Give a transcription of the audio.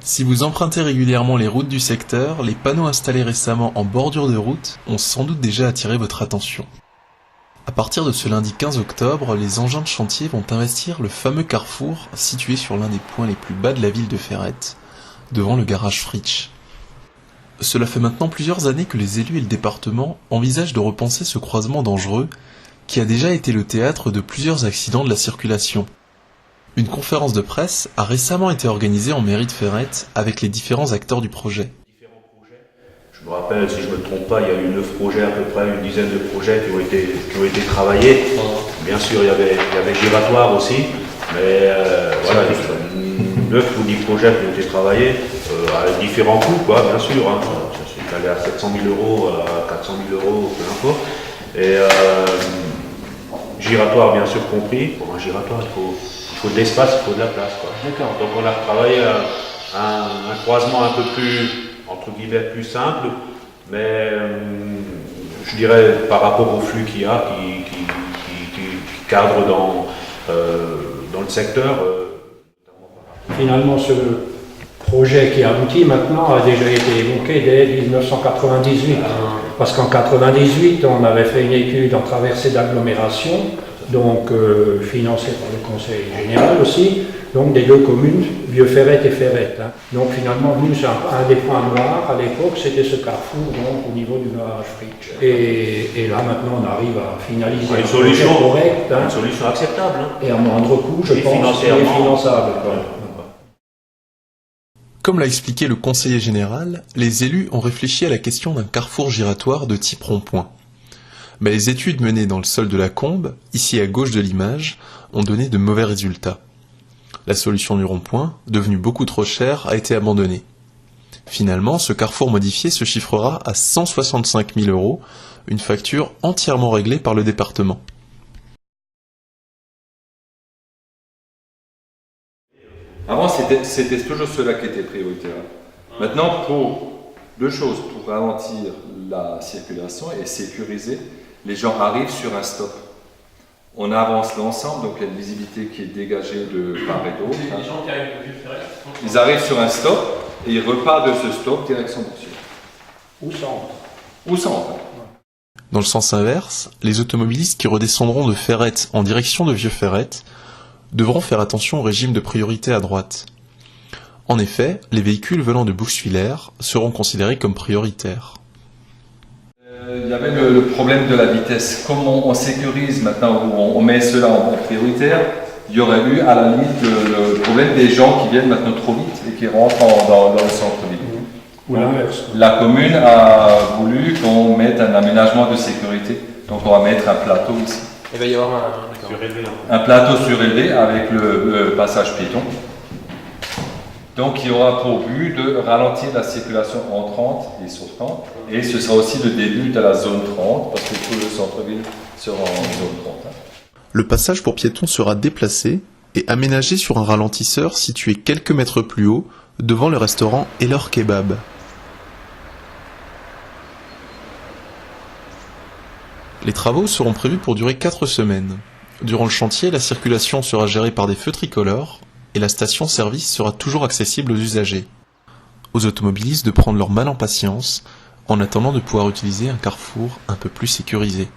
Si vous empruntez régulièrement les routes du secteur, les panneaux installés récemment en bordure de route ont sans doute déjà attiré votre attention. À partir de ce lundi 15 octobre, les engins de chantier vont investir le fameux carrefour situé sur l'un des points les plus bas de la ville de Ferrette, devant le garage Fritsch. Cela fait maintenant plusieurs années que les élus et le département envisagent de repenser ce croisement dangereux qui a déjà été le théâtre de plusieurs accidents de la circulation. Une conférence de presse a récemment été organisée en mairie de Ferrette avec les différents acteurs du projet. Je me rappelle, si je ne me trompe pas, il y a eu 9 projets à peu près, une dizaine de projets qui ont été travaillés. Bien sûr, il y avait Giratoire aussi, mais voilà, 9 ou 10 projets qui ont été travaillés à différents coûts, quoi, bien sûr. Hein. Ça s'est allé à 700 000 euros, à 400 000 euros, peu importe. Et Giratoire, bien sûr, compris. Pour un giratoire, il faut de l'espace, il faut de la place. D'accord. Donc on a travaillé un croisement un peu plus, entre guillemets, plus simple, mais je dirais par rapport au flux qu'il y a, qui cadre dans le secteur. Finalement, ce projet qui aboutit maintenant a déjà été évoqué dès 1998. Parce qu'en 1998, on avait fait une étude en traversée d'agglomération, donc financée par le Conseil général aussi, donc des deux communes, Vieux-Ferrette et Ferrette. Donc finalement, nous, un des points noirs à l'époque, c'était ce carrefour donc, au niveau du garage Fritsch. Et là, maintenant, on arrive à finaliser une solution correcte. Une solution acceptable. Et à moindre coût, je pense, et finançable. Comme l'a expliqué le conseiller général, les élus ont réfléchi à la question d'un carrefour giratoire de type rond-point. Mais les études menées dans le sol de la Combe, ici à gauche de l'image, ont donné de mauvais résultats. La solution du rond-point, devenue beaucoup trop chère, a été abandonnée. Finalement, ce carrefour modifié se chiffrera à 165 000 euros, une facture entièrement réglée par le département. Avant, c'était toujours cela qui était prioritaire. Maintenant, pour deux choses, pour ralentir la circulation et sécuriser, les gens arrivent sur un stop. On avance l'ensemble, donc il y a une visibilité qui est dégagée de part et d'autre. Les gens qui arrivent de Vieux-Ferrette, ils arrivent sur un stop et ils repartent de ce stop direction Boursier. Ou centre. Dans le sens inverse, les automobilistes qui redescendront de Ferrette en direction de Vieux-Ferrette devront faire attention au régime de priorité à droite. En effet, les véhicules venant de Bouxwiller seront considérés comme prioritaires. Il y avait le problème de la vitesse. Comme on sécurise maintenant, où on met cela en prioritaire, il y aurait eu à la limite le problème des gens qui viennent maintenant trop vite et qui rentrent dans le centre-ville. Ou l'inverse. La commune a voulu qu'on mette un aménagement de sécurité. Donc on va mettre un plateau ici. il va y avoir Un plateau surélevé avec le passage piéton. Donc il y aura pour but de ralentir la circulation entrante et sortante. Et ce sera aussi le début de la zone 30, parce que tout le centre-ville sera en zone 30. Le passage pour piétons sera déplacé et aménagé sur un ralentisseur situé quelques mètres plus haut, devant le restaurant Elor Kebab. Les travaux seront prévus pour durer 4 semaines. Durant le chantier, la circulation sera gérée par des feux tricolores et la station-service sera toujours accessible aux usagers. Aux automobilistes de prendre leur mal en patience en attendant de pouvoir utiliser un carrefour un peu plus sécurisé.